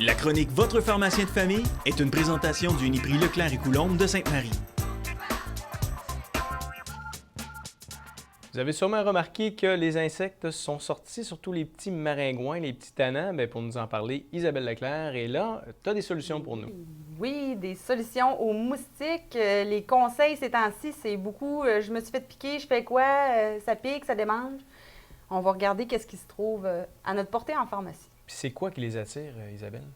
La chronique Votre pharmacien de famille est une présentation du Uniprix Leclerc et Coulombe de Sainte-Marie. Vous avez sûrement remarqué que les insectes sont sortis, surtout les petits maringouins, les petits tannants. Bien, pour nous en parler, Isabelle Leclerc est là. Tu as des solutions pour nous? Oui, des solutions aux moustiques. Les conseils ces temps-ci, c'est beaucoup je me suis fait piquer, je fais quoi? Ça pique, ça démange. On va regarder qu'est-ce qui se trouve à notre portée en pharmacie. Puis c'est quoi qui les attire, Isabelle?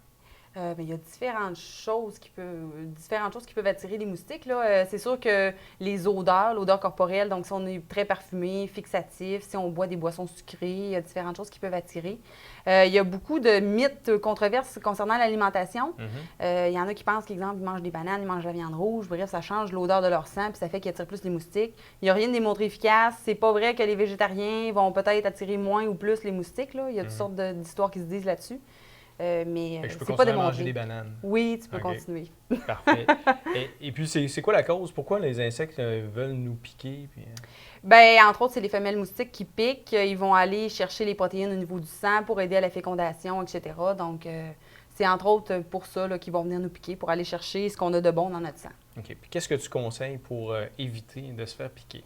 Il y a différentes choses qui peuvent attirer les moustiques, là. C'est sûr que les odeurs, l'odeur corporelle, donc si on est très parfumé, fixatif, si on boit des boissons sucrées, il y a différentes choses qui peuvent attirer. Il y a beaucoup de mythes controverses concernant l'alimentation. Il y en a qui pensent qu'exemple, ils mangent des bananes, ils mangent de la viande rouge, bref, ça change l'odeur de leur sang, puis ça fait qu'ils attirent plus les moustiques. Il n'y a rien de démontré efficace. C'est pas vrai que les végétariens vont peut-être attirer moins ou plus les moustiques, là. Il y a toutes sortes d'histoires qui se disent là-dessus. Mais je peux c'est pas continuer à démontré. manger des bananes. Oui, tu peux OK. continuer. Parfait. Et puis, c'est quoi la cause? Pourquoi les insectes veulent nous piquer? Puis, Bien, entre autres, c'est les femelles moustiques qui piquent. Ils vont aller chercher les protéines au niveau du sang pour aider à la fécondation, etc. Donc, c'est entre autres pour ça là, qu'ils vont venir nous piquer, pour aller chercher ce qu'on a de bon dans notre sang. OK. Puis qu'est-ce que tu conseilles pour éviter de se faire piquer?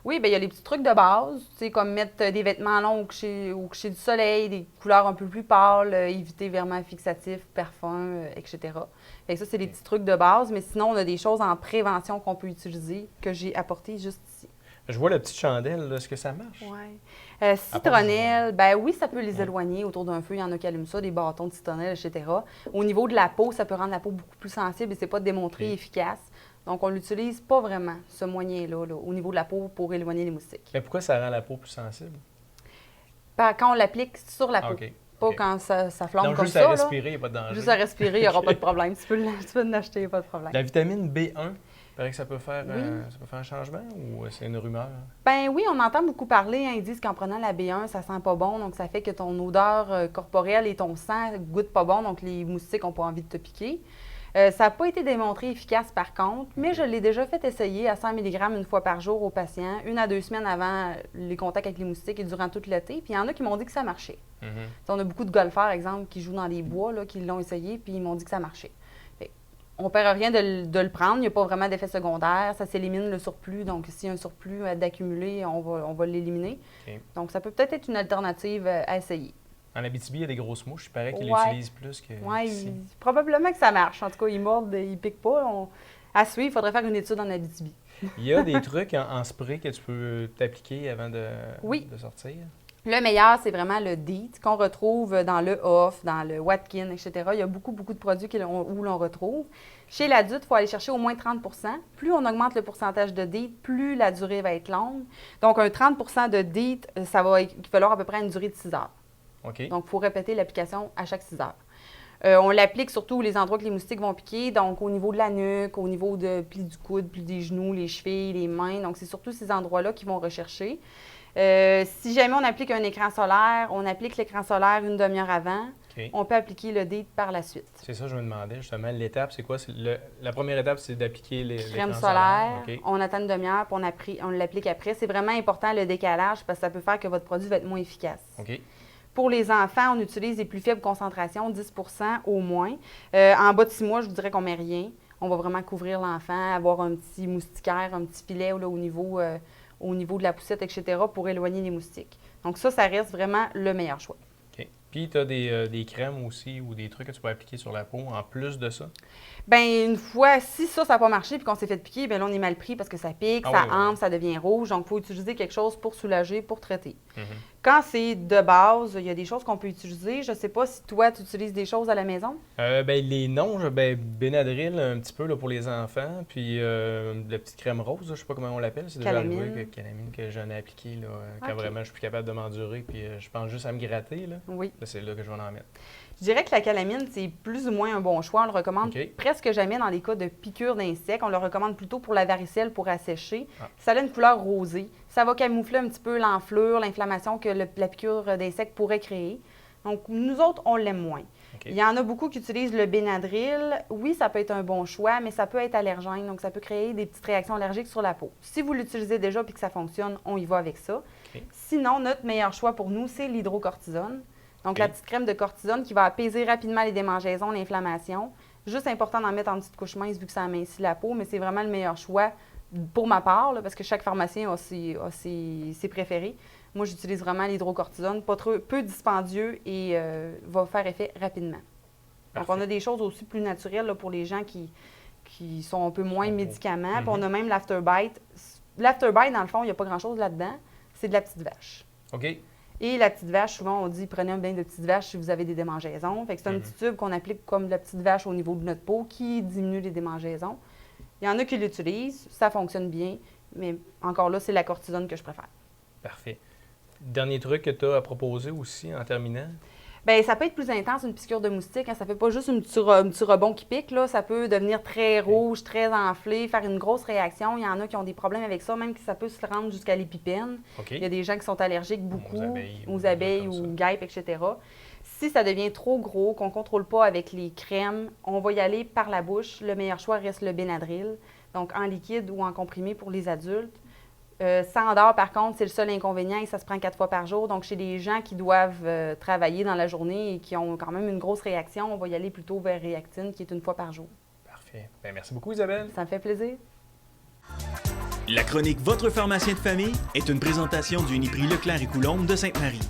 Oui, bien, il y a les petits trucs de base, tu sais, comme mettre des vêtements longs au coucher du soleil, des couleurs un peu plus pâles, éviter vraiment fixatifs, parfums, etc. Fait que ça, c'est des petits trucs de base, mais sinon, on a des choses en prévention qu'on peut utiliser, que j'ai apportées juste ici. Je vois la petite chandelle, là. Est-ce que ça marche? Oui. Citronnelle, ben oui, ça peut les éloigner autour d'un feu. Il y en a qui allument ça, des bâtons de citronnelle, etc. Au niveau de la peau, ça peut rendre la peau beaucoup plus sensible et c'est pas démontré efficace. Donc, on l'utilise pas vraiment, ce moyen-là, là, au niveau de la peau pour éloigner les moustiques. Mais pourquoi ça rend la peau plus sensible? Quand on l'applique sur la peau. OK. Pas quand ça flambe Donc, comme juste ça. à respirer, il n'y a pas de danger. Juste à respirer, il n'y aura pas de problème. Tu peux l'acheter, il n'y a pas de problème. La vitamine B1, il paraît que ça peut faire un changement ou c'est une rumeur? Ben oui, on entend beaucoup parler. Hein, ils disent qu'en prenant la B1, ça sent pas bon. Donc, ça fait que ton odeur corporelle et ton sang goûtent pas bon. Donc, les moustiques n'ont pas envie de te piquer. Ça n'a pas été démontré efficace par contre, mais je l'ai déjà fait essayer à 100 mg une fois par jour aux patients, 1 à 2 semaines avant les contacts avec les moustiques et durant tout l'été. Puis il y en a qui m'ont dit que ça marchait. On a beaucoup de golfeurs, par exemple, qui jouent dans les bois, là, qui l'ont essayé, puis ils m'ont dit que ça marchait. On ne perd rien de le prendre, il n'y a pas vraiment d'effet secondaire, ça s'élimine le surplus. Donc, s'il y a un surplus d'accumuler, on va l'éliminer. Okay. Donc, ça peut peut-être être une alternative à essayer. En Abitibi, il y a des grosses mouches. Il paraît qu'ils l'utilisent plus que ici. Probablement que ça marche. En tout cas, ils mordent, ils piquent pas. À suivre, il faudrait faire une étude en Abitibi. Il y a des trucs en spray que tu peux t'appliquer avant de sortir? Le meilleur, c'est vraiment le DEET qu'on retrouve dans le Off, dans le Watkin, etc. Il y a beaucoup de produits où l'on retrouve. Chez l'adulte, il faut aller chercher au moins 30 %. Plus on augmente le pourcentage de DEET, plus la durée va être longue. Donc, un 30 % de DEET, ça va équivaloir à peu près à une durée de 6 heures. Okay. Donc, il faut répéter l'application à chaque 6 heures. On l'applique surtout aux endroits que les moustiques vont piquer, donc au niveau de la nuque, au niveau de plis du coude, plis des genoux, les chevilles, les mains. Donc, c'est surtout ces endroits-là qu'ils vont rechercher. Si jamais on applique un écran solaire, on applique l'écran solaire une demi-heure avant. Okay. On peut appliquer le DEET par la suite. C'est ça, je me demandais justement. L'étape, c'est quoi? La première étape, c'est d'appliquer l'écran solaire. Okay. On attend une demi-heure, puis on l'applique après. C'est vraiment important le décalage parce que ça peut faire que votre produit va être moins efficace. Okay. Pour les enfants, on utilise les plus faibles concentrations, 10 % au moins. En bas de 6 mois, je vous dirais qu'on ne met rien. On va vraiment couvrir l'enfant, avoir un petit moustiquaire, un petit filet là, au niveau de la poussette, etc., pour éloigner les moustiques. Donc ça reste vraiment le meilleur choix. OK. Puis, tu as des crèmes aussi ou des trucs que tu peux appliquer sur la peau en plus de ça? Bien, une fois, si ça n'a pas marché puis qu'on s'est fait piquer, bien là, on est mal pris parce que ça pique, ça hampe, ça devient rouge. Donc, il faut utiliser quelque chose pour soulager, pour traiter. Quand c'est de base, il y a des choses qu'on peut utiliser. Je ne sais pas si toi, tu utilises des choses à la maison? Les noms, Benadryl un petit peu là, pour les enfants, puis la petite crème rose, je ne sais pas comment on l'appelle. C'est déjà arrivé Calamine que j'en ai appliqué là, quand vraiment je suis plus capable de m'endurer, puis je pense juste à me gratter. Là. Oui. Là, c'est là que je vais en mettre. Je dirais que la calamine, c'est plus ou moins un bon choix. On le recommande presque jamais dans les cas de piqûres d'insectes. On le recommande plutôt pour la varicelle, pour assécher. Ça a une couleur rosée. Ça va camoufler un petit peu l'enflure, l'inflammation que la piqûre d'insecte pourrait créer. Donc, nous autres, on l'aime moins. Il y en a beaucoup qui utilisent le Benadryl. Oui, ça peut être un bon choix, mais ça peut être allergène. Donc, ça peut créer des petites réactions allergiques sur la peau. Si vous l'utilisez déjà et que ça fonctionne, on y va avec ça. Sinon, notre meilleur choix pour nous, c'est l'hydrocortisone. Donc, la petite crème de cortisone qui va apaiser rapidement les démangeaisons, l'inflammation. Juste important d'en mettre en petite couche mince vu que ça amincit la peau, mais c'est vraiment le meilleur choix pour ma part, là, parce que chaque pharmacien a ses préférés. Moi, j'utilise vraiment l'hydrocortisone, peu dispendieux et va faire effet rapidement. Parfait. Donc, on a des choses aussi plus naturelles là, pour les gens qui sont un peu moins médicaments. Puis on a même l'Afterbite. L'Afterbite, dans le fond, il n'y a pas grand-chose là-dedans. C'est de la petite vache. OK. Et la petite vache, souvent, on dit prenez un bain de petite vache si vous avez des démangeaisons. Fait que c'est un petit tube qu'on applique comme la petite vache au niveau de notre peau qui diminue les démangeaisons. Il y en a qui l'utilisent, ça fonctionne bien, mais encore là, c'est la cortisone que je préfère. Parfait. Dernier truc que tu as à proposer aussi en terminant? Bien, ça peut être plus intense, une piqûre de moustique. Hein. Ça fait pas juste un petit rebond qui pique. Là. Ça peut devenir très rouge, très enflé, faire une grosse réaction. Il y en a qui ont des problèmes avec ça, même que ça peut se rendre jusqu'à l'épipène. Okay. Il y a des gens qui sont allergiques beaucoup aux abeilles ou aux guêpes, etc. Si ça devient trop gros, qu'on ne contrôle pas avec les crèmes, on va y aller par la bouche. Le meilleur choix reste le Benadryl, donc en liquide ou en comprimé pour les adultes. Ça endort, par contre, c'est le seul inconvénient et ça se prend 4 fois par jour. Donc, chez des gens qui doivent travailler dans la journée et qui ont quand même une grosse réaction, on va y aller plutôt vers Réactine, qui est 1 fois par jour. Parfait. Bien, merci beaucoup, Isabelle. Ça me fait plaisir. La chronique Votre pharmacien de famille est une présentation du Uniprix Leclerc et Coulombe de Sainte-Marie.